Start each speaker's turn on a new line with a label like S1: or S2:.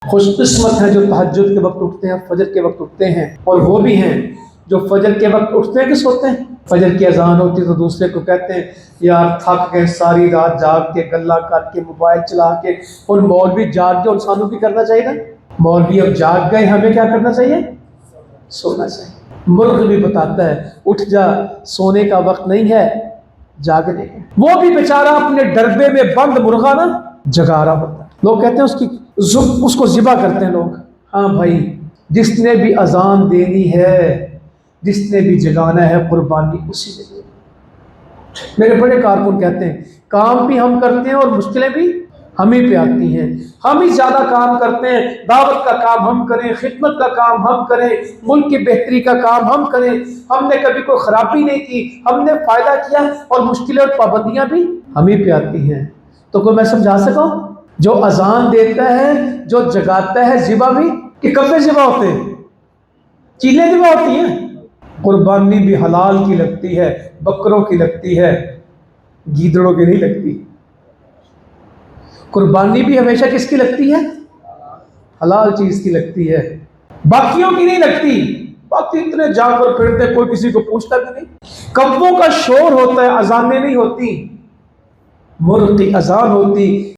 S1: خوش قسمت ہیں جو تہجد کے وقت اٹھتے ہیں، فجر کے وقت اٹھتے ہیں، اور وہ بھی ہیں جو فجر کے وقت اٹھتے ہیں کہ سوتے ہیں۔ فجر کی اذان ہوتی تو دوسرے کو کہتے ہیں یار تھک گئے، ساری رات جاگ کے گلہ کر کے موبائل چلا کے، اور مولوی جاگ کے انسانوں بھی کرنا چاہیے نا۔ مولوی اب جاگ گئے، ہمیں کیا کرنا چاہیے؟ سونا چاہیے۔ مرغ بھی بتاتا ہے اٹھ جا، سونے کا وقت نہیں ہے، جاگنے کا۔ وہ بھی بیچارہ اپنے ڈربے میں بند مرغا نا جگا رہا ہوتا ہے۔ لوگ کہتے ہیں اس کو ذبح کرتے ہیں لوگ۔ ہاں بھائی، جس نے بھی اذان دینی ہے، جس نے بھی جگانا ہے، قربانی اسی نے دینی۔ میرے بڑے کارکن کہتے ہیں کام بھی ہم کرتے ہیں اور مشکلیں بھی ہمیں پہ آتی ہیں، ہم ہی زیادہ کام کرتے ہیں، دعوت کا کام ہم کریں، خدمت کا کام ہم کریں، ملک کی بہتری کا کام ہم کریں، ہم نے کبھی کوئی خرابی نہیں کی، ہم نے فائدہ کیا، اور مشکلیں اور پابندیاں بھی ہمیں پہ آتی ہیں۔ تو کوئی میں سمجھا سکا ہوں؟ جو اذان دیتا ہے، جو جگاتا ہے، ذبح بھی کہ کبے ذبح ہوتے ہیں، چیلیں ذبح ہوتی ہیں۔ قربانی بھی حلال کی لگتی ہے، بکروں کی لگتی ہے، گیدڑوں کی نہیں لگتی۔ قربانی بھی ہمیشہ کس کی لگتی ہے؟ حلال چیز کی لگتی ہے، باقیوں کی نہیں لگتی۔ باقی اتنے جانور پھرتے، کوئی کسی کو پوچھتا بھی نہیں۔ کبوں کا شور ہوتا ہے، اذانیں نہیں ہوتی۔ مرغ کی اذان ہوتی،